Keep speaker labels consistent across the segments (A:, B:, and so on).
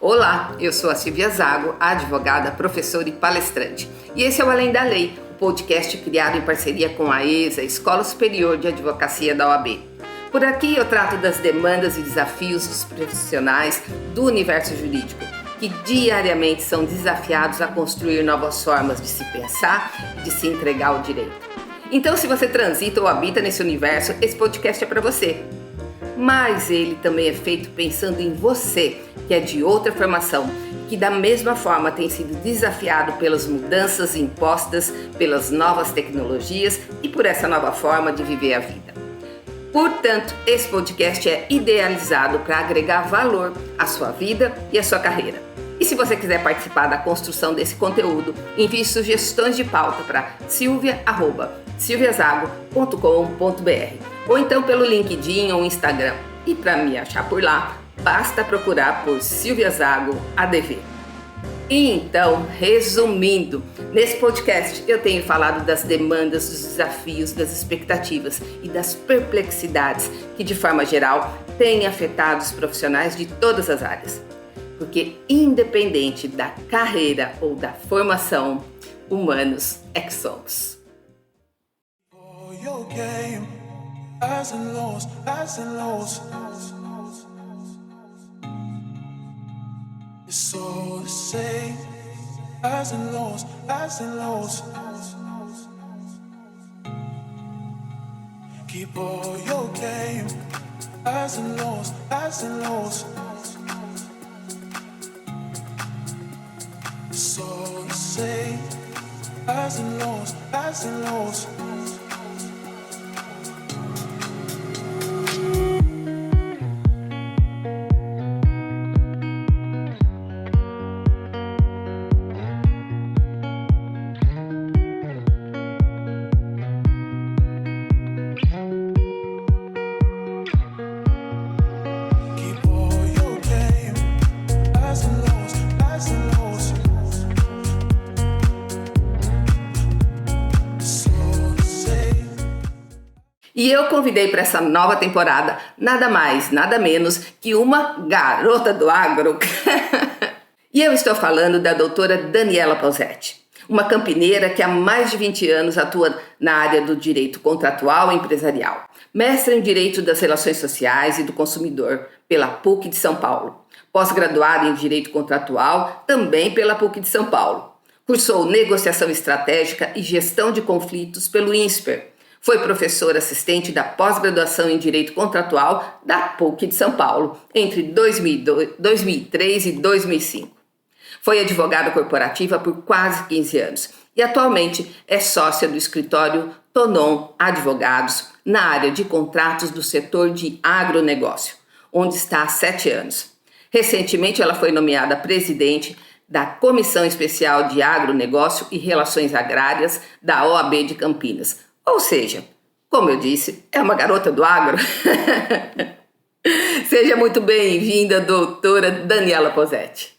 A: Olá, eu sou a Silvia Zago, advogada, professora e palestrante. E esse é o Além da Lei, o podcast criado em parceria com a ESA, Escola Superior de Advocacia da OAB. Por aqui eu trato das demandas e desafios dos profissionais do universo jurídico, que diariamente são desafiados a construir novas formas de se pensar e de se entregar ao direito. Então, se você transita ou habita nesse universo, esse podcast é para você. Mas ele também é feito pensando em você, que é de outra formação, que da mesma forma tem sido desafiado pelas mudanças impostas, pelas novas tecnologias e por essa nova forma de viver a vida. Portanto, esse podcast é idealizado para agregar valor à sua vida e à sua carreira. E se você quiser participar da construção desse conteúdo, envie sugestões de pauta para silvia@silviazago.com.br ou então pelo LinkedIn ou Instagram. E para me achar por lá, basta procurar por Silvia Zago ADV. E então, resumindo, nesse podcast eu tenho falado das demandas, dos desafios, das expectativas e das perplexidades que, de forma geral, têm afetado os profissionais de todas as áreas. Porque, independente da carreira ou da formação, humanos é que somos.
B: Highs and lows, highs and lows. It's all the same. Highs and lows, highs and lows. Keep all your game. Highs and lows, highs and lows. It's all the same. Highs and lows, highs and lows.
A: E eu convidei para essa nova temporada nada mais, nada menos que uma garota do agro. E eu estou falando da doutora Daniela Pausetti, uma campineira que há mais de 20 anos atua na área do direito contratual e empresarial. Mestre em Direito das Relações Sociais e do Consumidor pela PUC de São Paulo. Pós-graduada em Direito Contratual também pela PUC de São Paulo. Cursou Negociação Estratégica e Gestão de Conflitos pelo INSPER. Foi professora assistente da pós-graduação em Direito Contratual da PUC de São Paulo entre 2003 e 2005. Foi advogada corporativa por quase 15 anos e atualmente é sócia do escritório Tonon Advogados na área de contratos do setor de agronegócio, onde está há 7 anos. Recentemente ela foi nomeada presidente da Comissão Especial de Agronegócio e Relações Agrárias da OAB de Campinas. Ou seja, como eu disse, é uma garota do agro. Seja muito bem-vinda, doutora Daniela Pausetti.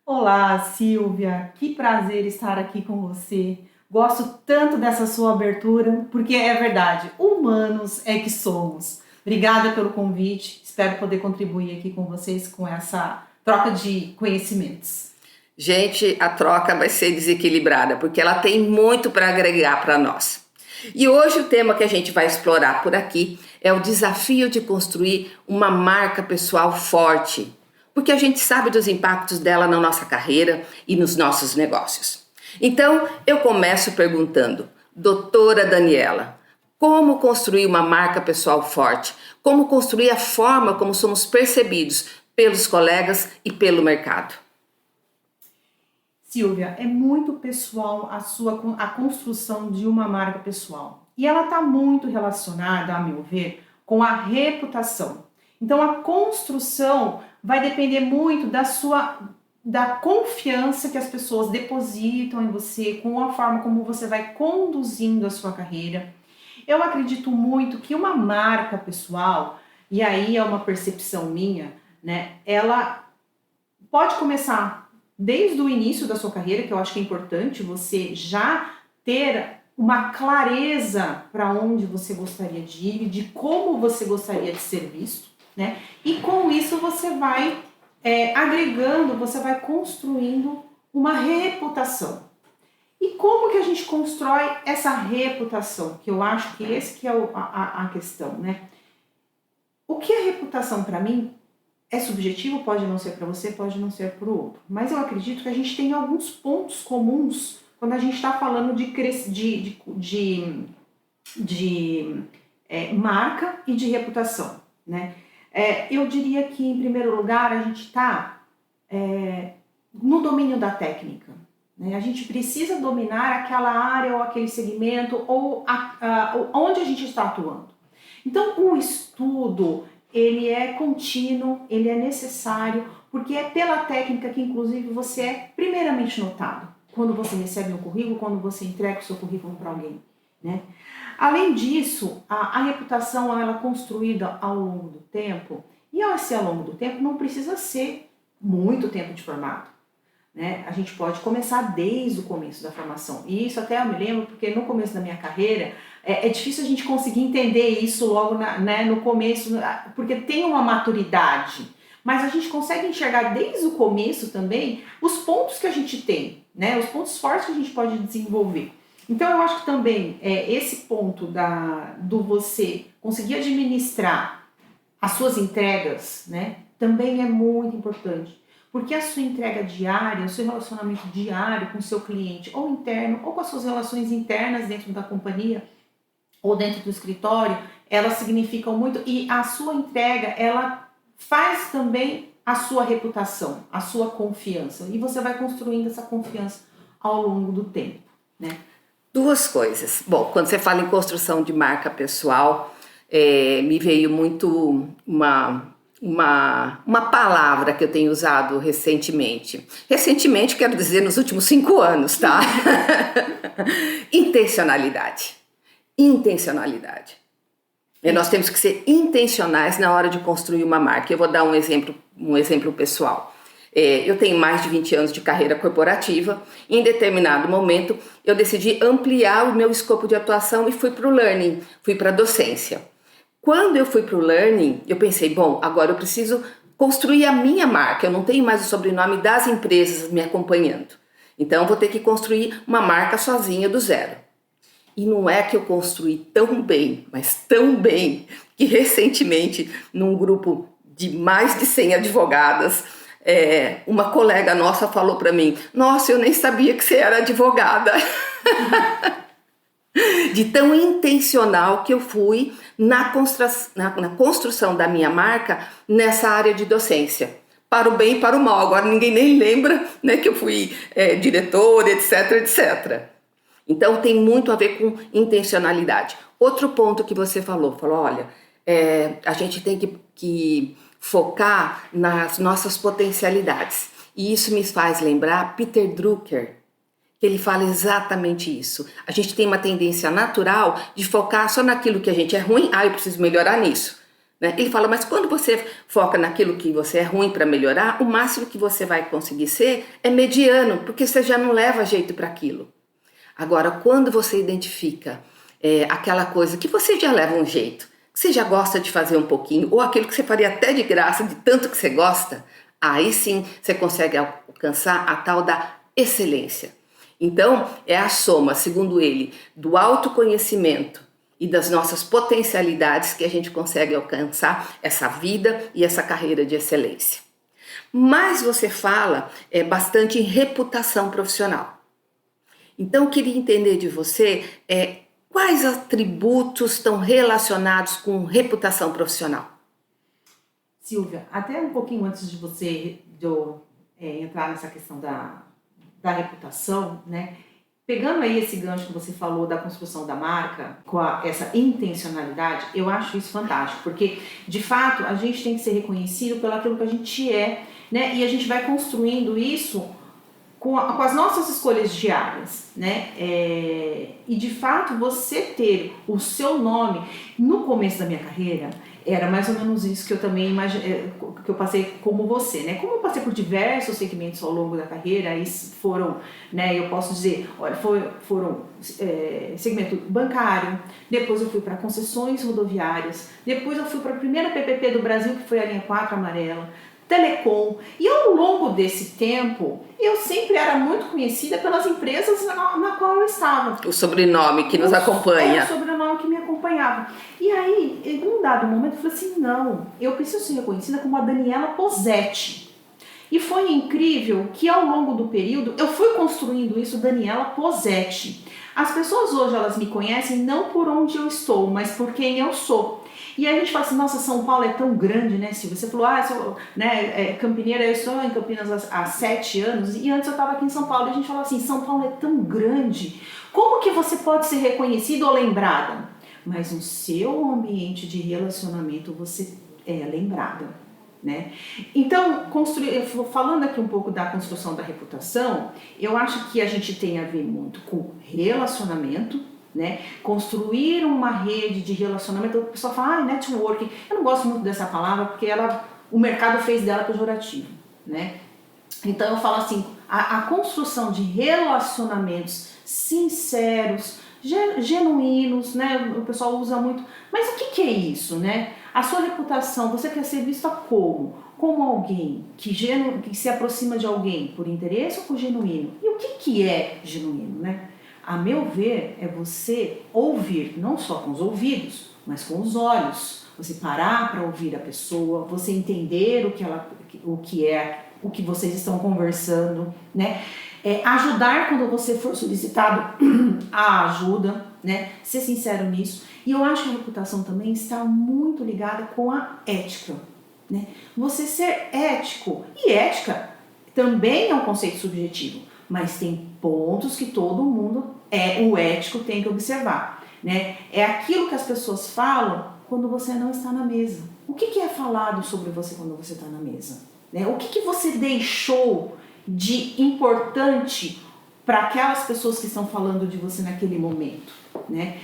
C: Olá, Silvia. Que prazer estar aqui com você. Gosto tanto dessa sua abertura, porque é verdade, humanos é que somos. Obrigada pelo convite. Espero poder contribuir aqui com vocês com essa troca de conhecimentos.
A: Gente, a troca vai ser desequilibrada, porque ela tem muito para agregar para nós. E hoje o tema que a gente vai explorar por aqui é o desafio de construir uma marca pessoal forte, porque a gente sabe dos impactos dela na nossa carreira e nos nossos negócios. Então, eu começo perguntando, doutora Daniela, como construir uma marca pessoal forte? Como construir a forma como somos percebidos pelos colegas e pelo mercado?
C: Silvia, é muito pessoal a construção de uma marca pessoal. E ela está muito relacionada, a meu ver, com a reputação. Então, a construção vai depender muito da confiança que as pessoas depositam em você, com a forma como você vai conduzindo a sua carreira. Eu acredito muito que uma marca pessoal, e aí é uma percepção minha, né? Ela pode começar desde o início da sua carreira, que eu acho que é importante você já ter uma clareza para onde você gostaria de ir, de como você gostaria de ser visto, né? E com isso você vai agregando, você vai construindo uma reputação. E como que a gente constrói essa reputação? Que eu acho que esse que é a questão, né? O que é reputação para mim é subjetivo, pode não ser para você, pode não ser para o outro. Mas eu acredito que a gente tem alguns pontos comuns quando a gente está falando de marca e de reputação, né? Eu diria que, em primeiro lugar, a gente está no domínio da técnica, né? A gente precisa dominar aquela área ou aquele segmento ou onde a gente está atuando. Então, o estudo, ele é contínuo, ele é necessário, porque é pela técnica que, inclusive, você é primeiramente notado. Quando você recebe um currículo, quando você entrega o seu currículo para alguém, né? Além disso, a reputação ela é construída ao longo do tempo, e ao ser ao longo do tempo não precisa ser muito tempo de formado, né? A gente pode começar desde o começo da formação, e isso até eu me lembro, porque no começo da minha carreira, é difícil a gente conseguir entender isso logo no começo, porque tem uma maturidade, mas a gente consegue enxergar desde o começo também os pontos que a gente tem, né? Os pontos fortes que a gente pode desenvolver. Então eu acho que também esse ponto do você conseguir administrar as suas entregas, né, também é muito importante. Porque a sua entrega diária, o seu relacionamento diário com o seu cliente, ou interno, ou com as suas relações internas dentro da companhia, ou dentro do escritório, elas significam muito. E a sua entrega, ela faz também a sua reputação, a sua confiança. E você vai construindo essa confiança ao longo do tempo, né?
A: Duas coisas. Bom, quando você fala em construção de marca pessoal, me veio muito uma palavra que eu tenho usado recentemente. Recentemente, quero dizer, nos últimos 5 anos, tá? Intencionalidade. Intencionalidade. E nós temos que ser intencionais na hora de construir uma marca. Eu vou dar um exemplo pessoal. Eu tenho mais de 20 anos de carreira corporativa. Em determinado momento, eu decidi ampliar o meu escopo de atuação e fui para o learning, fui para a docência. Quando eu fui para o learning, eu pensei, bom, agora eu preciso construir a minha marca. Eu não tenho mais o sobrenome das empresas me acompanhando. Então, eu vou ter que construir uma marca sozinha do zero. E não é que eu construí tão bem, mas tão bem, que recentemente, num grupo de mais de 100 advogadas, uma colega nossa falou para mim, nossa, eu nem sabia que você era advogada. De tão intencional que eu fui na construção da minha marca nessa área de docência. Para o bem e para o mal. Agora ninguém nem lembra, né, que eu fui diretora, etc, etc. Então tem muito a ver com intencionalidade. Outro ponto que você falou, olha, a gente tem que focar nas nossas potencialidades. E isso me faz lembrar Peter Drucker, que ele fala exatamente isso. A gente tem uma tendência natural de focar só naquilo que a gente é ruim, eu preciso melhorar nisso. Né? Ele fala, mas quando você foca naquilo que você é ruim para melhorar, o máximo que você vai conseguir ser é mediano, porque você já não leva jeito para aquilo. Agora, quando você identifica aquela coisa que você já leva um jeito, que você já gosta de fazer um pouquinho, ou aquilo que você faria até de graça, de tanto que você gosta, aí sim você consegue alcançar a tal da excelência. Então, é a soma, segundo ele, do autoconhecimento e das nossas potencialidades que a gente consegue alcançar essa vida e essa carreira de excelência. Mas você fala bastante em reputação profissional. Então, eu queria entender de você quais atributos estão relacionados com reputação profissional.
C: Silvia, até um pouquinho antes de você entrar nessa questão da reputação, né? Pegando aí esse gancho que você falou da construção da marca, com essa intencionalidade, eu acho isso fantástico, porque, de fato, a gente tem que ser reconhecido pelo aquilo que a gente é, né? E a gente vai construindo isso com as nossas escolhas diárias, né? E de fato você ter o seu nome no começo da minha carreira era mais ou menos isso que eu também que eu passei como você, né? Como eu passei por diversos segmentos ao longo da carreira, aí foram, né? Eu posso dizer, olha, foram segmento bancário, depois eu fui para concessões rodoviárias, depois eu fui para a primeira PPP do Brasil, que foi a linha 4 amarela. telecom. E ao longo desse tempo, eu sempre era muito conhecida pelas empresas na qual eu estava.
A: O sobrenome que nos acompanha.
C: É o sobrenome que me acompanhava. E aí, em um dado momento, eu falei assim, não, eu preciso ser reconhecida como a Daniela Posetti. E foi incrível que ao longo do período, eu fui construindo isso, Daniela Posetti. As pessoas hoje, elas me conhecem não por onde eu estou, mas por quem eu sou. E aí a gente fala assim, nossa, São Paulo é tão grande, né, Silvia? Você falou, Campineira, eu estou em Campinas há 7 anos, e antes eu estava aqui em São Paulo, e a gente fala assim, São Paulo é tão grande, como que você pode ser reconhecida ou lembrada? Mas no seu ambiente de relacionamento, você é lembrada. Né? Então, falando aqui um pouco da construção da reputação, eu acho que a gente tem a ver muito com relacionamento, né? Construir uma rede de relacionamento. O pessoal fala, networking. Eu não gosto muito dessa palavra porque o mercado fez dela pejorativo, né? Então eu falo assim, a construção de relacionamentos sinceros, genuínos, né? O pessoal usa muito. Mas o que é isso, né? A sua reputação, você quer ser vista como? Como alguém que se aproxima de alguém por interesse ou por genuíno? E o que é genuíno, né? A meu ver, é você ouvir, não só com os ouvidos, mas com os olhos. Você parar para ouvir a pessoa, você entender o que vocês estão conversando, né? Ajudar quando você for solicitado a ajuda, né? Ser sincero nisso. E eu acho que a reputação também está muito ligada com a ética, né? Você ser ético, e ética também é um conceito subjetivo, mas tem pontos que todo mundo o ético tem que observar, né? É aquilo que as pessoas falam quando você não está na mesa. O que é falado sobre você quando você está na mesa? Né? O que você deixou de importante para aquelas pessoas que estão falando de você naquele momento, né?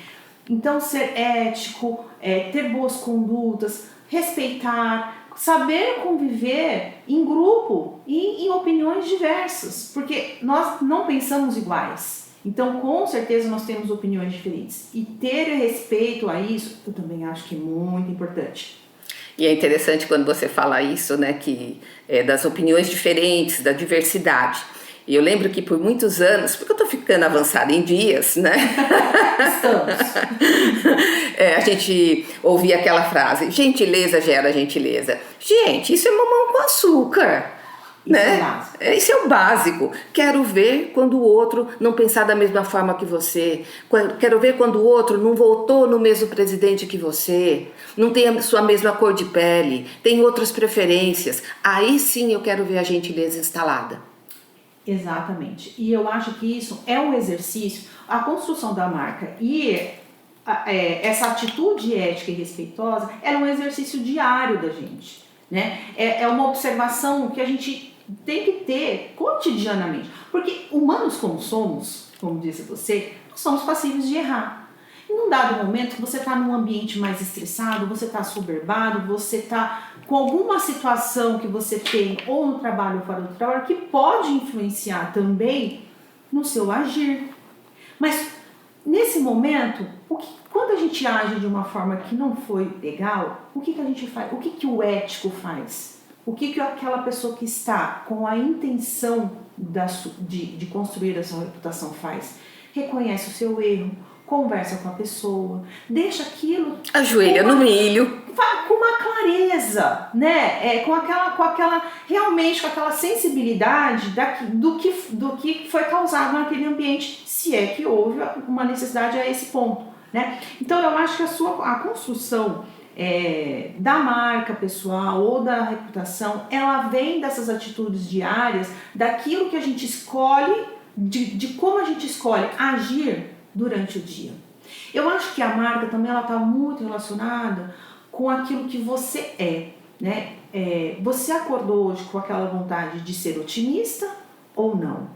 C: Então, ser ético, ter boas condutas, respeitar, saber conviver em grupo e em opiniões diversas, porque nós não pensamos iguais. Então, com certeza, nós temos opiniões diferentes. E ter respeito a isso, eu também acho que é muito importante.
A: E é interessante quando você fala isso, né, que das opiniões diferentes, da diversidade. E eu lembro que por muitos anos, porque eu tô ficando avançada em dias, né?
C: Estamos.
A: A gente ouvia aquela frase, gentileza gera gentileza. Gente, isso é mamão com açúcar.
C: Isso
A: né? Isso é o básico. Quero ver quando o outro não pensar da mesma forma que você. Quero ver quando o outro não votou no mesmo presidente que você. Não tem a sua mesma cor de pele. Tem outras preferências. Aí sim eu quero ver a gentileza instalada.
C: Exatamente. E eu acho que isso é um exercício, a construção da marca e essa atitude ética e respeitosa é um exercício diário da gente, né? É uma observação que a gente tem que ter cotidianamente. Porque humanos como somos, como disse você, nós somos passíveis de errar. Em um dado momento que você está num ambiente mais estressado, você está assoberbado, você está com alguma situação que você tem, ou no trabalho ou fora do trabalho, que pode influenciar também no seu agir. Mas nesse momento, quando a gente age de uma forma que não foi legal, o que a gente faz? O que o ético faz? O que aquela pessoa que está com a intenção de construir a sua reputação faz? Reconhece o seu erro, conversa com a pessoa, deixa aquilo...
A: Ajoelha no milho.
C: Com uma clareza, né? Realmente com aquela sensibilidade do que foi causado naquele ambiente, se é que houve uma necessidade a esse ponto, né? Então eu acho que a construção da marca pessoal ou da reputação, ela vem dessas atitudes diárias, daquilo que a gente escolhe, de como a gente escolhe agir durante o dia. Eu acho que a marca também está muito relacionada com aquilo que você né? Você acordou hoje com aquela vontade de ser otimista ou não?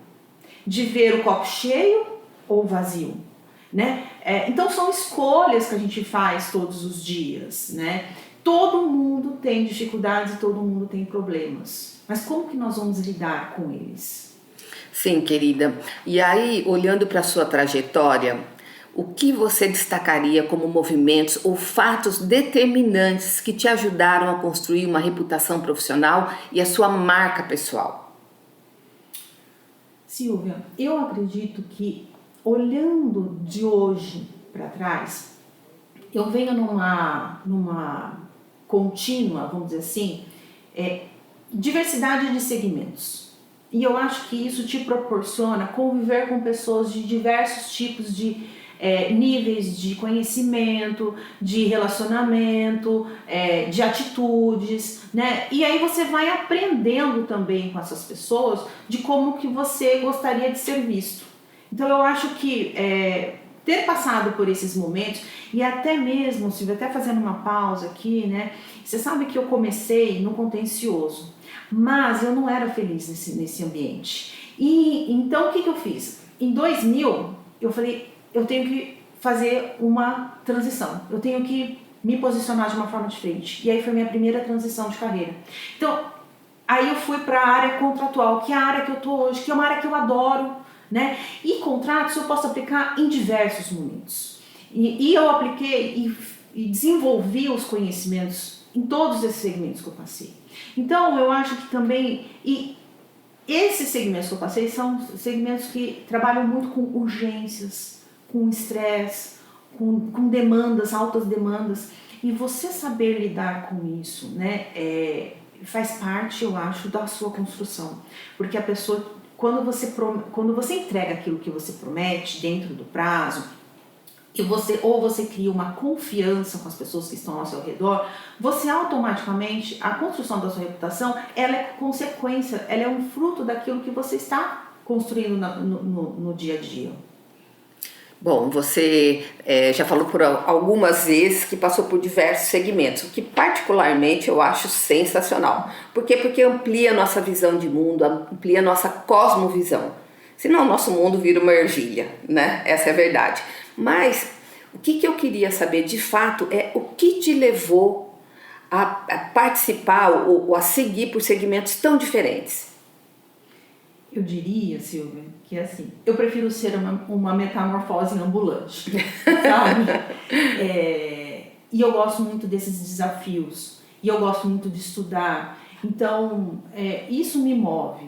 C: De ver o copo cheio ou vazio? Né? Então são escolhas que a gente faz todos os dias, né? Todo mundo tem dificuldades e todo mundo tem problemas. Mas como que nós vamos lidar com eles?
A: Sim, querida. E aí, olhando para a sua trajetória, O que você destacaria como movimentos ou fatos determinantes que te ajudaram a construir uma reputação profissional e a sua marca pessoal?
C: Silvia, eu acredito que olhando de hoje para trás, eu venho numa contínua, vamos dizer assim, diversidade de segmentos. E eu acho que isso te proporciona conviver com pessoas de diversos tipos de níveis de conhecimento, de relacionamento, de atitudes, né? E aí você vai aprendendo também com essas pessoas de como que você gostaria de ser visto. Então eu acho que ter passado por esses momentos, e até mesmo, Silvia, até fazendo uma pausa aqui, né? Você sabe que eu comecei no contencioso, mas eu não era feliz nesse ambiente. E então o que eu fiz? Em 2000, eu falei, eu tenho que fazer uma transição, eu tenho que me posicionar de uma forma diferente. E aí foi minha primeira transição de carreira. Então, aí eu fui para a área contratual, que é a área que eu tô hoje, que é uma área que eu adoro, né? E contratos eu posso aplicar em diversos momentos. E eu apliquei e desenvolvi os conhecimentos em todos esses segmentos que eu passei. Então, eu acho que também... esses segmentos que eu passei são segmentos que trabalham muito com urgências, com estresse, com demandas, altas demandas. E você saber lidar com isso, né, faz parte, eu acho, da sua construção. Porque a pessoa, quando você entrega aquilo que você promete dentro do prazo, e você cria uma confiança com as pessoas que estão ao seu redor, você automaticamente, a construção da sua reputação, ela é consequência, ela é um fruto daquilo que você está construindo no dia a dia.
A: Bom, você já falou por algumas vezes que passou por diversos segmentos, o que particularmente eu acho sensacional. Por quê? Porque amplia a nossa visão de mundo, amplia a nossa cosmovisão. Senão o nosso mundo vira uma ervilha, né? Essa é a verdade. Mas o que eu queria saber de fato é o que te levou a participar ou a seguir por segmentos tão diferentes.
C: Eu diria, Silvia, que assim, eu prefiro ser uma metamorfose ambulante, sabe? E eu gosto muito desses desafios, e eu gosto muito de estudar, então isso me move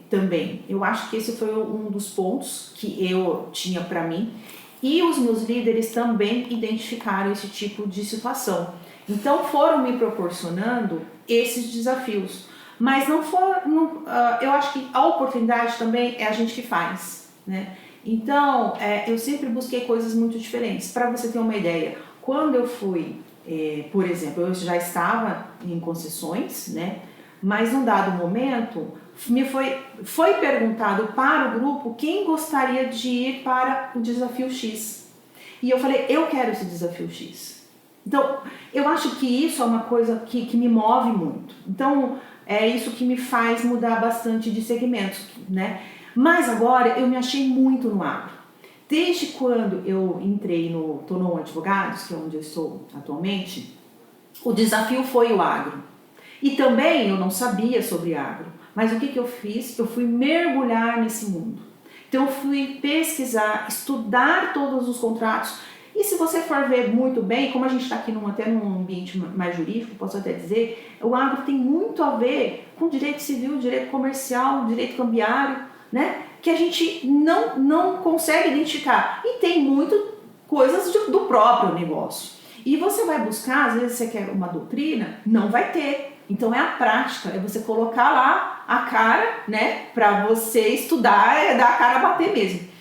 C: também. Eu acho que esse foi um dos pontos que eu tinha para mim, e os meus líderes também identificaram esse tipo de situação. Então foram me proporcionando esses desafios. Mas eu acho que a oportunidade também é a gente que faz, né? Então, eu sempre busquei coisas muito diferentes. Para você ter uma ideia, quando eu fui, por exemplo, eu já estava em concessões, né? Mas num dado momento, me foi perguntado para o grupo quem gostaria de ir para o desafio X. E eu falei, eu quero esse desafio X. Então, eu acho que isso é uma coisa que me move muito. Então, é isso que me faz mudar bastante de segmentos, né? Mas agora eu me achei muito no agro. Desde quando eu entrei no Tonon Advogados, que é onde eu estou atualmente, o desafio foi o agro. E também eu não sabia sobre agro. Mas o que eu fiz? Eu fui mergulhar nesse mundo. Então eu fui pesquisar, estudar todos os contratos. E se você for ver muito bem, como a gente está aqui até num ambiente mais jurídico, posso até dizer, o agro tem muito a ver com direito civil, direito comercial, direito cambiário, né? Que a gente não consegue identificar. E tem muito coisas do próprio negócio. E você vai buscar, às vezes você quer uma doutrina, não vai ter. Então é a prática, é você colocar lá a cara, né? Para você estudar, dar a cara a bater mesmo.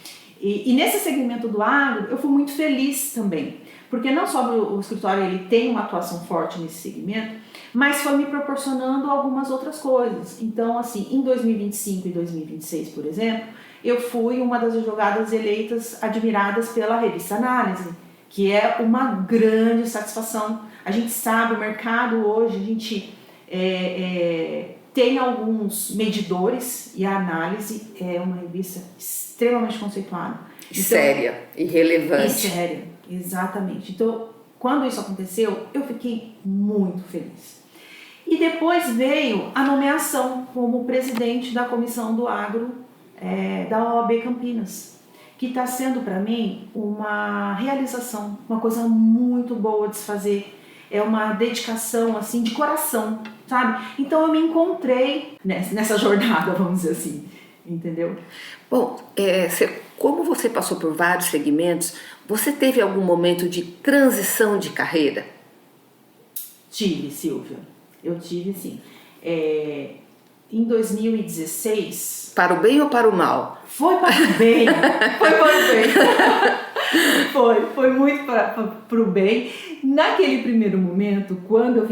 C: E nesse segmento do agro, eu fui muito feliz também, porque não só o escritório ele tem uma atuação forte nesse segmento, mas foi me proporcionando algumas outras coisas. Então, assim, em 2025 e 2026, por exemplo, eu fui uma das advogadas eleitas, admiradas pela revista Análise, que é uma grande satisfação. A gente sabe, o mercado hoje, a gente tem alguns medidores e a Análise é uma revista extremamente conceituada.
A: Então, séria e relevante.
C: E séria, exatamente. Então, quando isso aconteceu, eu fiquei muito feliz. E depois veio a nomeação como presidente da Comissão do Agro da OAB Campinas, que está sendo para mim uma realização, uma coisa muito boa de se fazer. É uma dedicação assim de coração, sabe? Então eu me encontrei nessa jornada, vamos dizer assim, entendeu?
A: Bom, como você passou por vários segmentos, você teve algum momento de transição de carreira?
C: Tive, Silvia. Eu tive, sim. Em 2016...
A: Para o bem ou para o mal?
C: Foi para o bem. Foi para o bem. Foi muito para o bem. Naquele primeiro momento, quando eu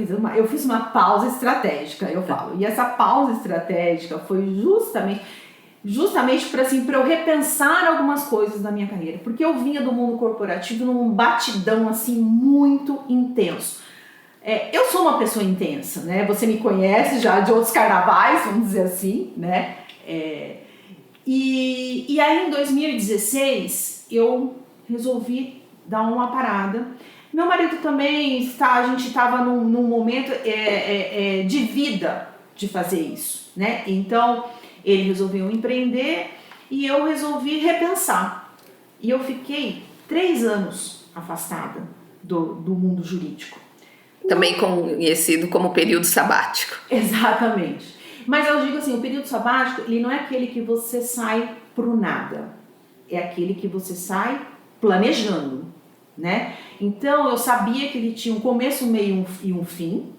C: fiz uma pausa estratégica, eu falo. E essa pausa estratégica foi justamente para assim, eu repensar algumas coisas da minha carreira. Porque eu vinha do mundo corporativo num batidão assim muito intenso. Eu sou uma pessoa intensa, né? Você me conhece já de outros carnavais, vamos dizer assim, né? E aí em 2016 eu resolvi dar uma parada. Meu marido também a gente estava num momento de vida de fazer isso, né? Então ele resolveu empreender e eu resolvi repensar. E eu fiquei 3 anos afastada do mundo jurídico.
A: Também conhecido como período sabático.
C: Exatamente. Mas eu digo assim, o período sabático, ele não é aquele que você sai pro nada. É aquele que você sai planejando, né? Então, eu sabia que ele tinha um começo, um meio e um fim.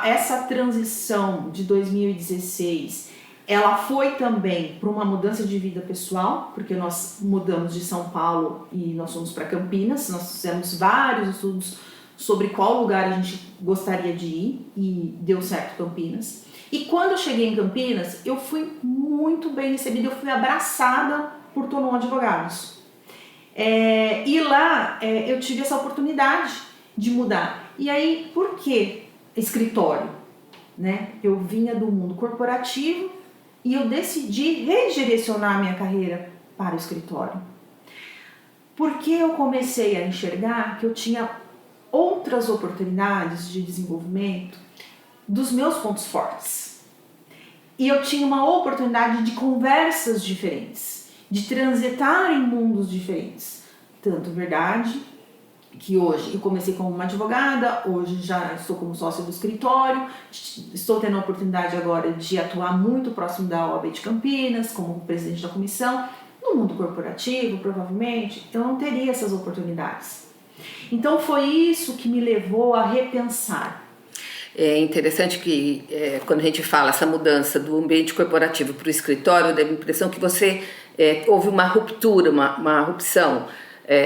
C: Essa transição de 2016, ela foi também para uma mudança de vida pessoal, porque nós mudamos de São Paulo e nós fomos para Campinas. Nós fizemos vários estudos sobre qual lugar a gente gostaria de ir e deu certo Campinas. E quando eu cheguei em Campinas, eu fui muito bem recebida, eu fui abraçada por Tonon Advogados. E lá eu tive essa oportunidade de mudar. E aí, por que escritório? Né? Eu vinha do mundo corporativo e eu decidi redirecionar a minha carreira para o escritório. Porque eu comecei a enxergar que eu tinha outras oportunidades de desenvolvimento dos meus pontos fortes. E eu tinha uma oportunidade de conversas diferentes, de transitar em mundos diferentes. Tanto verdade que hoje eu comecei como uma advogada, hoje já estou como sócia do escritório, estou tendo a oportunidade agora de atuar muito próximo da OAB de Campinas, como presidente da comissão. No mundo corporativo, provavelmente, eu não teria essas oportunidades. Então foi isso que me levou a repensar.
A: É interessante que quando a gente fala essa mudança do ambiente corporativo para o escritório, dá a impressão que houve uma ruptura, uma rupção.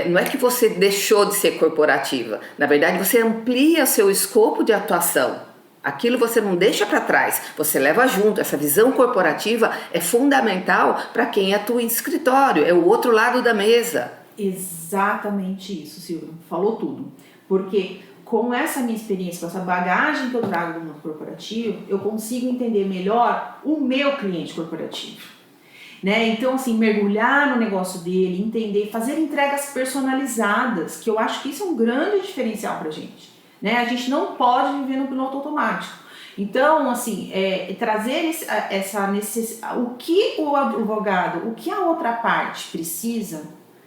A: Não é que você deixou de ser corporativa, na verdade você amplia seu escopo de atuação. Aquilo você não deixa para trás, você leva junto. Essa visão corporativa é fundamental para quem atua em escritório, é o outro lado da mesa.
C: Exatamente isso, Silvia, falou tudo. Porque com essa minha experiência, com essa bagagem que eu trago do mundo corporativo, eu consigo entender melhor o meu cliente corporativo. Né? Então, assim, mergulhar no negócio dele, entender, fazer entregas personalizadas, que eu acho que isso é um grande diferencial pra gente. Né? A gente não pode viver no piloto automático. Então, assim, trazer essa necessidade, o que o advogado, o que a outra parte precisa,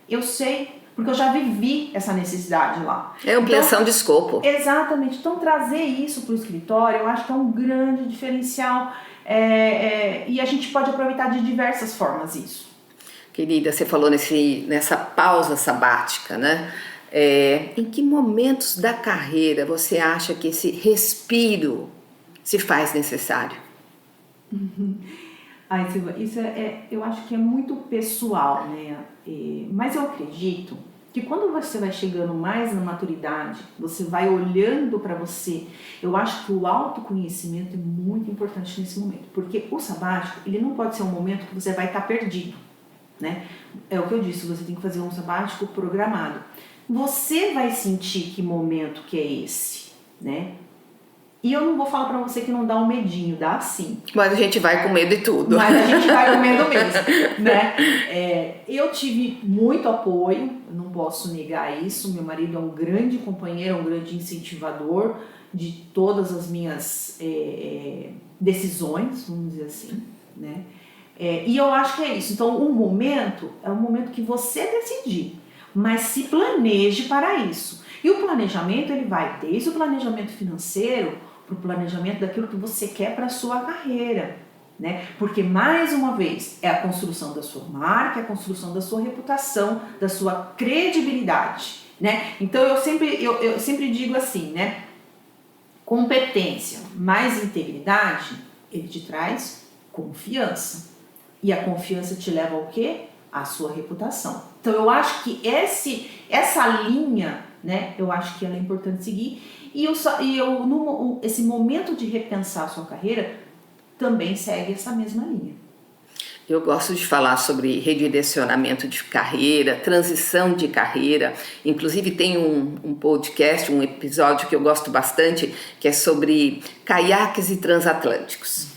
C: eu sei, porque eu já vivi essa necessidade lá.
A: É ampliação de escopo.
C: Exatamente. Então, trazer isso para o escritório, eu acho que é um grande diferencial. E a gente pode aproveitar de diversas formas isso.
A: Querida, você falou nessa pausa sabática, né? Em que momentos da carreira você acha que esse respiro se faz necessário?
C: Ai, Silva, isso eu acho que é muito pessoal, né? Mas eu acredito que quando você vai chegando mais na maturidade, você vai olhando para você. Eu acho que o autoconhecimento é muito importante nesse momento, porque o sabático, ele não pode ser um momento que você vai estar perdido, né? É o que eu disse, você tem que fazer um sabático programado. Você vai sentir que momento que é esse, né? E eu não vou falar pra você que não dá um medinho, dá sim.
A: Mas a gente vai com medo e tudo.
C: Mas a gente vai com medo mesmo, né? Eu tive muito apoio, não posso negar isso. Meu marido é um grande companheiro, um grande incentivador de todas as minhas decisões, vamos dizer assim, né? E eu acho que é isso. Então, o momento é um momento que você decidir, mas se planeje para isso. E o planejamento, ele vai desde o planejamento financeiro para o planejamento daquilo que você quer para a sua carreira, né? Porque, mais uma vez, é a construção da sua marca, é a construção da sua reputação, da sua credibilidade, né? Então, eu sempre digo assim, né? Competência mais integridade, ele te traz confiança. E a confiança te leva ao quê? À sua reputação. Então, eu acho que essa linha, né? Eu acho que ela é importante seguir. Esse momento de repensar a sua carreira também segue essa mesma linha.
A: Eu gosto de falar sobre redirecionamento de carreira, transição de carreira. Inclusive tem um podcast, um episódio que eu gosto bastante, que é sobre caiaques e transatlânticos.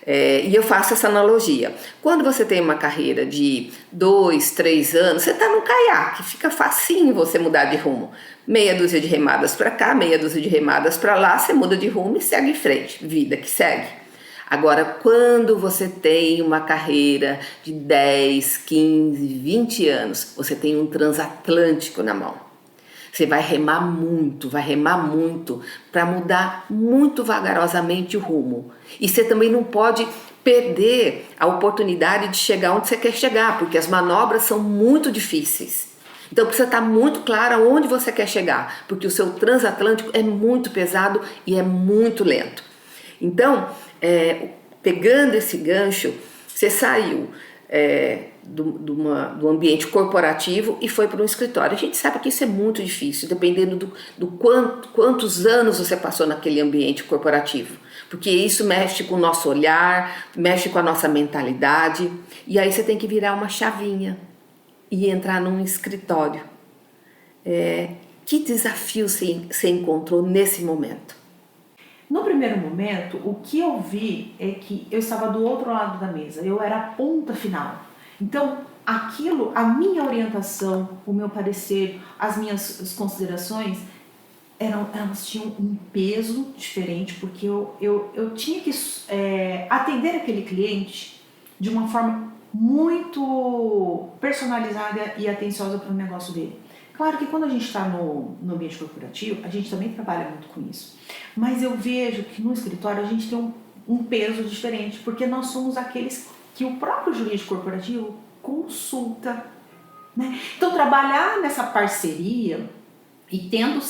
A: E eu faço essa analogia. Quando você tem uma carreira de 2, 3 anos, você está no caiaque, fica facinho você mudar de rumo. Meia dúzia de remadas para cá, meia dúzia de remadas para lá, você muda de rumo e segue em frente, vida que segue. Agora, quando você tem uma carreira de 10, 15, 20 anos, você tem um transatlântico na mão. Você vai remar muito para mudar muito vagarosamente o rumo. E você também não pode perder a oportunidade de chegar onde você quer chegar, porque as manobras são muito difíceis. Então precisa estar muito claro aonde você quer chegar, porque o seu transatlântico é muito pesado e é muito lento. Então, pegando esse gancho, você saiu do ambiente corporativo e foi para um escritório. A gente sabe que isso é muito difícil, dependendo do quantos anos você passou naquele ambiente corporativo, porque isso mexe com o nosso olhar, mexe com a nossa mentalidade, e aí você tem que virar uma chavinha e entrar num escritório. Que desafio você encontrou nesse momento?
C: No primeiro momento, o que eu vi é que eu estava do outro lado da mesa, eu era a ponta final. Então, a minha orientação, o meu parecer, as minhas considerações, elas tinham um peso diferente, porque eu tinha que atender aquele cliente de uma forma muito personalizada e atenciosa para o negócio dele. Claro que quando a gente está no ambiente corporativo, a gente também trabalha muito com isso. Mas eu vejo que no escritório a gente tem um peso diferente, porque nós somos aqueles que o próprio jurídico corporativo consulta, né? Então, trabalhar nessa parceria e tendo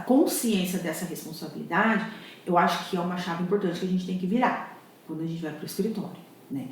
C: consciência dessa responsabilidade, eu acho que é uma chave importante que a gente tem que virar quando a gente vai para o escritório, né?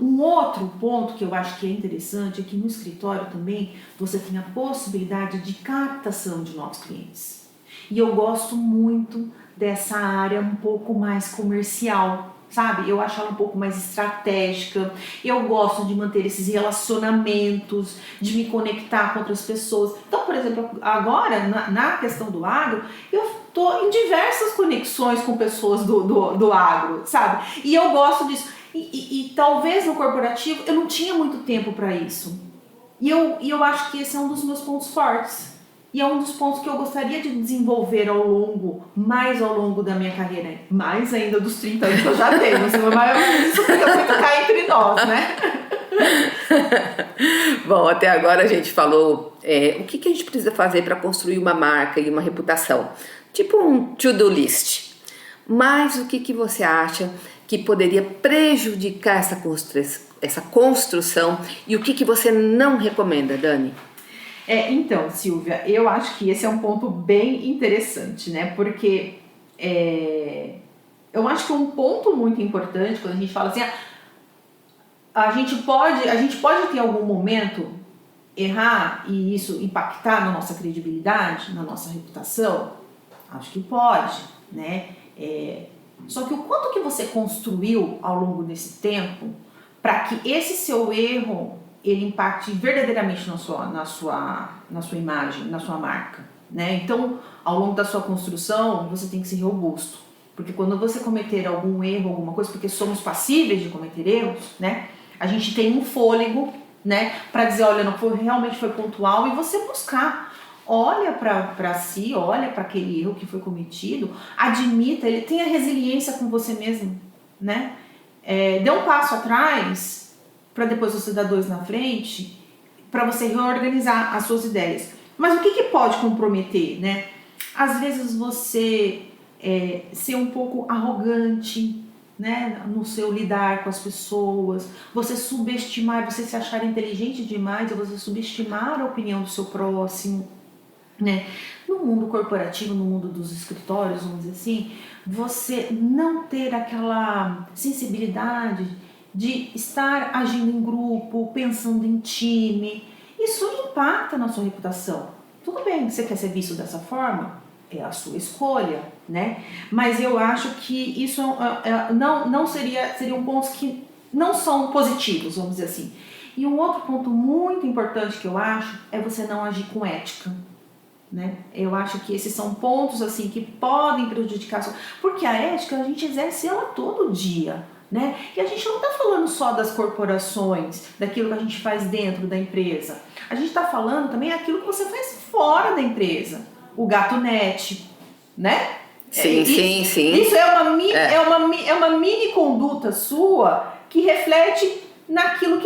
C: Um outro ponto que eu acho que é interessante é que no escritório também você tem a possibilidade de captação de novos clientes. E eu gosto muito dessa área um pouco mais comercial, sabe? Eu acho ela um pouco mais estratégica. Eu gosto de manter esses relacionamentos, de me conectar com outras pessoas. Então, por exemplo, agora, na questão do agro, eu estou em diversas conexões com pessoas do agro, sabe? E eu gosto disso. E talvez no corporativo eu não tinha muito tempo para isso. E eu acho que esse é um dos meus pontos fortes. E é um dos pontos que eu gostaria de desenvolver mais ao longo da minha carreira. Mais ainda dos 30 anos que eu já tenho. Mas isso fica muito cá entre nós, né?
A: Bom, até agora a gente falou o que a gente precisa fazer para construir uma marca e uma reputação. Tipo um to-do list. Mas o que você acha que poderia prejudicar essa construção e o que você não recomenda, Dani?
C: Então, Silvia, eu acho que esse é um ponto bem interessante, né? Porque eu acho que um ponto muito importante quando a gente fala assim, a gente pode ter algum momento errar e isso impactar na nossa credibilidade, na nossa reputação? Acho que pode, né? Só que o quanto que você construiu ao longo desse tempo para que esse seu erro ele impacte verdadeiramente na sua imagem, na sua marca, né? Então, ao longo da sua construção, você tem que ser robusto, porque quando você cometer algum erro, alguma coisa, porque somos passíveis de cometer erros, né? A gente tem um fôlego, né? Para dizer, olha, realmente foi pontual, e você buscar. Olha para si, olha para aquele erro que foi cometido, admita, ele tenha resiliência com você mesmo, né? Dê um passo atrás para depois você dar 2 na frente, para você reorganizar as suas ideias. Mas o que pode comprometer, né? Às vezes você ser um pouco arrogante, né, no seu lidar com as pessoas, você subestimar, você se achar inteligente demais, ou você subestimar a opinião do seu próximo, né? No mundo corporativo, no mundo dos escritórios, vamos dizer assim, você não ter aquela sensibilidade de estar agindo em grupo, pensando em time, isso impacta na sua reputação. Tudo bem, você quer ser visto dessa forma? É a sua escolha, né? Mas eu acho que isso não seriam pontos que não são positivos, vamos dizer assim. E um outro ponto muito importante que eu acho é você não agir com ética, né? Eu acho que esses são pontos assim que podem prejudicar, porque a ética a gente exerce ela todo dia, né? E a gente não está falando só das corporações, daquilo que a gente faz dentro da empresa. A gente está falando também aquilo que você faz fora da empresa. O gato net, né?
A: Sim.
C: Isso é uma mini conduta sua que reflete naquilo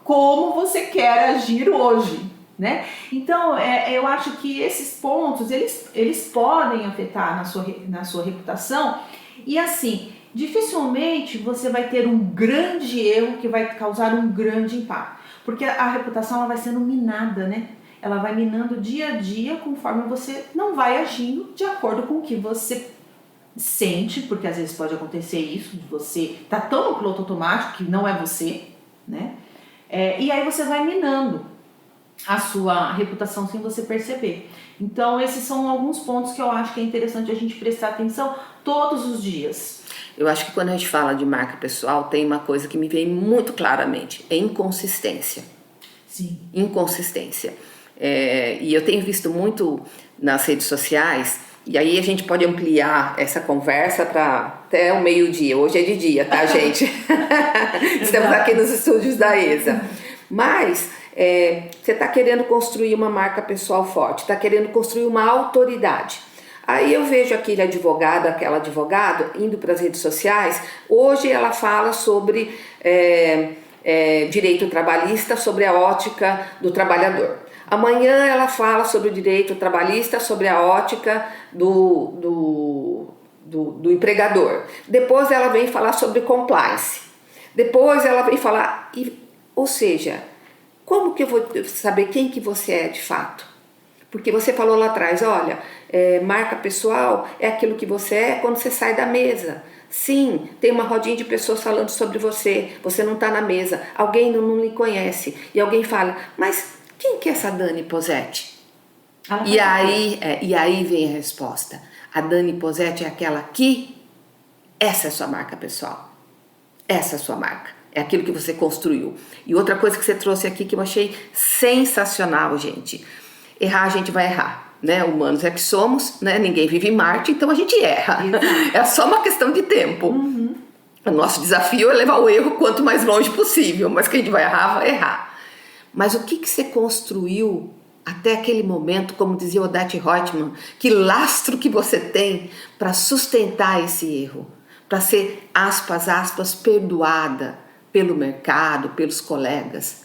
C: como você quer agir hoje, né? Então, eu acho que esses pontos, eles podem afetar na sua reputação e assim, dificilmente você vai ter um grande erro que vai causar um grande impacto, porque a reputação ela vai sendo minada, né? Ela vai minando dia a dia conforme você não vai agindo de acordo com o que você sente, porque às vezes pode acontecer isso, de você tá tão no piloto automático que não é você, né? E aí você vai minando a sua reputação sem você perceber. Então esses são alguns pontos que eu acho que é interessante a gente prestar atenção todos os dias.
A: Eu acho que quando a gente fala de marca pessoal, tem uma coisa que me vem muito claramente, é inconsistência.
C: Sim.
A: Inconsistência. E eu tenho visto muito nas redes sociais, e aí a gente pode ampliar essa conversa para até o meio-dia. Hoje é de dia, tá, gente? Estamos aqui nos estúdios da ESA. Mas você está querendo construir uma marca pessoal forte, está querendo construir uma autoridade. Aí eu vejo aquele advogado, aquela advogada indo para as redes sociais. Hoje ela fala sobre direito trabalhista, sobre a ótica do trabalhador. Amanhã ela fala sobre o direito trabalhista, sobre a ótica do empregador. Depois ela vem falar sobre compliance. Depois ela vem falar... Ou seja, como que eu vou saber quem que você é de fato? Porque você falou lá atrás, olha, marca pessoal é aquilo que você é quando você sai da mesa. Sim, tem uma rodinha de pessoas falando sobre você, você não está na mesa, alguém não lhe conhece. E alguém fala, mas... quem que é essa Dani Posetti? E aí vem a resposta. A Dani Posetti é aquela que... essa é a sua marca pessoal. Essa é a sua marca. É aquilo que você construiu. E outra coisa que você trouxe aqui que eu achei sensacional, gente. Errar, a gente vai errar, né? Humanos é que somos, né? Ninguém vive em Marte, então a gente erra. É só uma questão de tempo.
C: Uhum.
A: O nosso desafio é levar o erro quanto mais longe possível, mas que a gente vai errar. Mas o que você construiu até aquele momento, como dizia Odete Reutemann, que lastro que você tem para sustentar esse erro, para ser, aspas, perdoada pelo mercado, pelos colegas.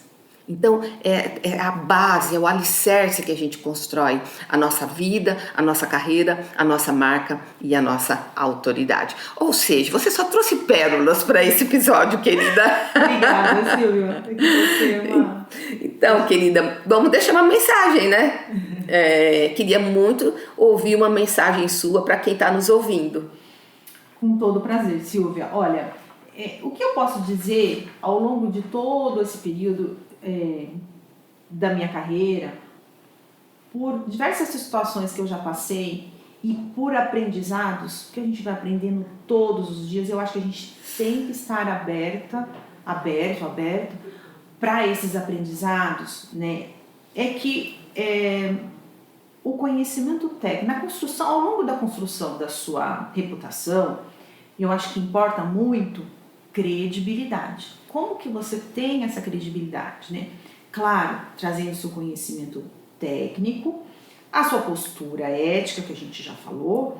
A: Então, é a base, é o alicerce que a gente constrói a nossa vida, a nossa carreira, a nossa marca e a nossa autoridade. Ou seja, você só trouxe pérolas para esse episódio, querida.
C: Obrigada, Silvia.
A: Então, querida, vamos deixar uma mensagem, né? Queria muito ouvir uma mensagem sua para quem está nos ouvindo.
C: Com todo prazer, Silvia. Olha, o que eu posso dizer ao longo de todo esse período da minha carreira, por diversas situações que eu já passei e por aprendizados que a gente vai aprendendo todos os dias, eu acho que a gente tem que estar aberto para esses aprendizados, né? É que o conhecimento técnico, na construção, ao longo da construção da sua reputação, eu acho que importa muito credibilidade. Como que você tem essa credibilidade, né? Claro, trazendo seu conhecimento técnico, a sua postura ética, que a gente já falou,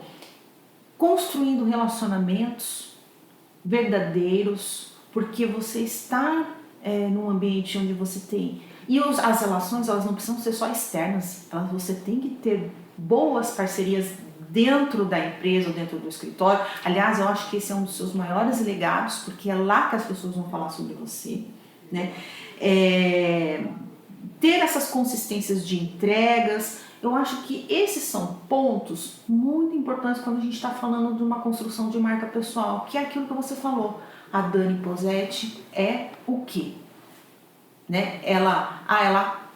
C: construindo relacionamentos verdadeiros, porque você está num ambiente onde você tem... E as relações, elas não precisam ser só externas, você tem que ter boas parcerias dentro da empresa ou dentro do escritório. Aliás, eu acho que esse é um dos seus maiores legados, porque é lá que as pessoas vão falar sobre você, né? Ter essas consistências de entregas, eu acho que esses são pontos muito importantes quando a gente está falando de uma construção de marca pessoal, que é aquilo que você falou. A Dani Posetti é o quê? Né? Ela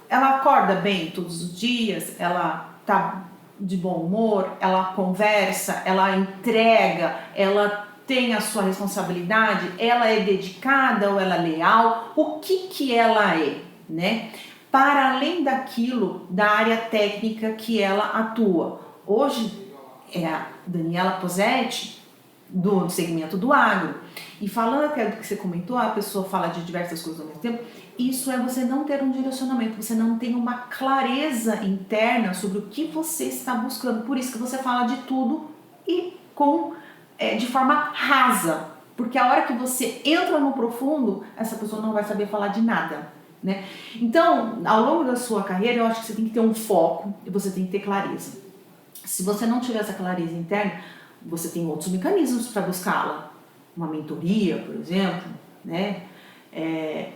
C: acorda bem todos os dias, ela tá de bom humor, ela conversa, ela entrega, ela tem a sua responsabilidade, ela é dedicada ou ela é leal, o que ela é, né? Para além daquilo, da área técnica que ela atua. Hoje é a Daniela Posetti do segmento do agro. E falando até do que você comentou, a pessoa fala de diversas coisas ao mesmo tempo, isso é você não ter um direcionamento, você não tem uma clareza interna sobre o que você está buscando. Por isso que você fala de tudo e de forma rasa. Porque a hora que você entra no profundo, essa pessoa não vai saber falar de nada, né? Então, ao longo da sua carreira, eu acho que você tem que ter um foco e você tem que ter clareza. Se você não tiver essa clareza interna, você tem outros mecanismos para buscá-la. Uma mentoria, por exemplo, né?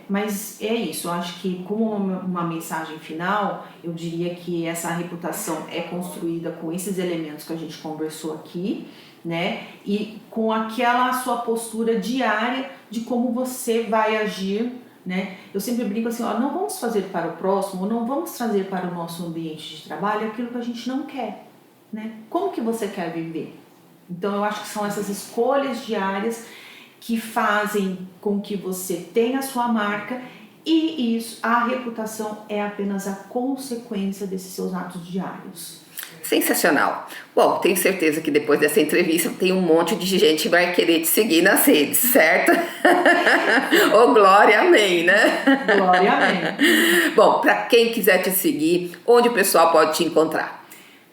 C: Mas é isso, eu acho que como uma mensagem final, eu diria que essa reputação é construída com esses elementos que a gente conversou aqui, né? E com aquela sua postura diária de como você vai agir, né? Eu sempre brinco assim, não vamos fazer para o próximo, ou não vamos trazer para o nosso ambiente de trabalho aquilo que a gente não quer, né? Como que você quer viver? Então eu acho que são essas escolhas diárias que fazem com que você tenha a sua marca, e isso, a reputação é apenas a consequência desses seus atos diários.
A: Sensacional. Bom, tenho certeza que depois dessa entrevista tem um monte de gente que vai querer te seguir nas redes, certo? Ô, glória, amém, né?
C: Glória, amém.
A: Bom, para quem quiser te seguir, onde o pessoal pode te encontrar?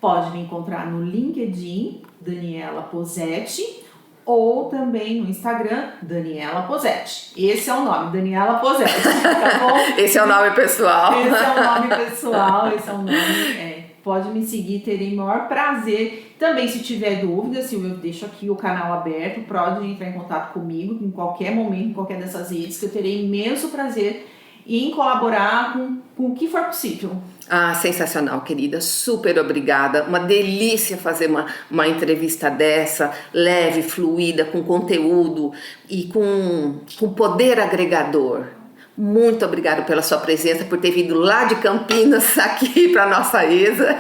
C: Pode me encontrar no LinkedIn, Daniela Posetti, ou também no Instagram, Daniela Posetti. Esse é o nome, Daniela Posetti, tá bom?
A: Esse é o nome pessoal.
C: Esse é o nome pessoal, esse é o nome, pode me seguir, terei o maior prazer. Também, se tiver dúvidas, eu deixo aqui o canal aberto, pode entrar em contato comigo em qualquer momento, em qualquer dessas redes, que eu terei imenso prazer em colaborar com o que for possível.
A: Ah, sensacional, querida, super obrigada, uma delícia fazer uma entrevista dessa, leve, fluida, com conteúdo e com poder agregador. Muito obrigada pela sua presença, por ter vindo lá de Campinas aqui para a nossa ESA.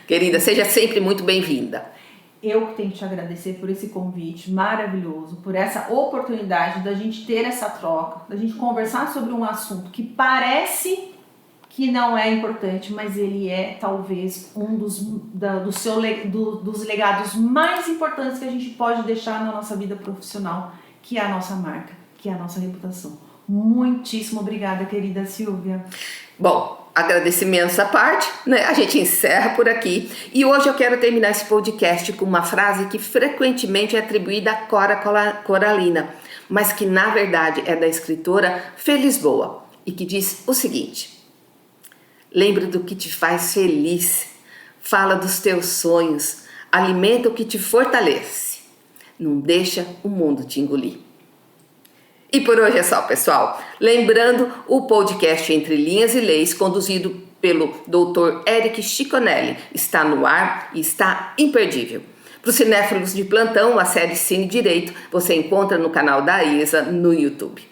A: Querida, seja sempre muito bem-vinda.
C: Eu que tenho que te agradecer por esse convite maravilhoso, por essa oportunidade da gente ter essa troca, da gente conversar sobre um assunto que parece que não é importante, mas ele é talvez um dos legados mais importantes que a gente pode deixar na nossa vida profissional, que é a nossa marca, que é a nossa reputação. Muitíssimo obrigada, querida Silvia.
A: Bom, agradecimentos à parte, né? A gente encerra por aqui. E hoje eu quero terminar esse podcast com uma frase que frequentemente é atribuída a Cora Coralina, mas que na verdade é da escritora Felisboa, e que diz o seguinte: lembre do que te faz feliz, fala dos teus sonhos, alimenta o que te fortalece, não deixa o mundo te engolir. E por hoje é só, pessoal. Lembrando, o podcast Entre Linhas e Leis, conduzido pelo Dr. Eric Ciconelli, está no ar e está imperdível. Para os cinéfilos de plantão, a série Cine Direito você encontra no canal da ESA no YouTube.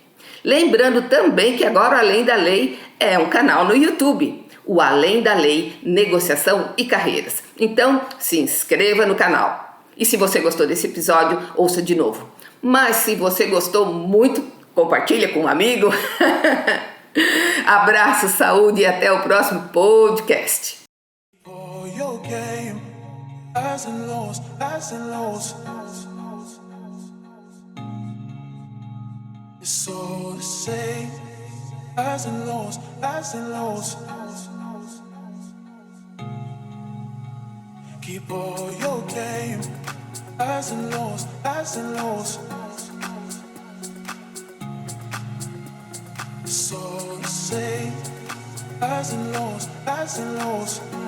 A: Lembrando também que agora Além da Lei é um canal no YouTube, o Além da Lei, Negociação e Carreiras. Então, se inscreva no canal. E se você gostou desse episódio, ouça de novo. Mas se você gostou muito, compartilha com um amigo. Abraço, saúde e até o próximo podcast.
B: Oh, your game, highs and lows, highs and lows. It's all the same, highs and lows, highs and lows. Keep all your game, highs and lows, highs and lows. So the same, highs and lows, highs and lows.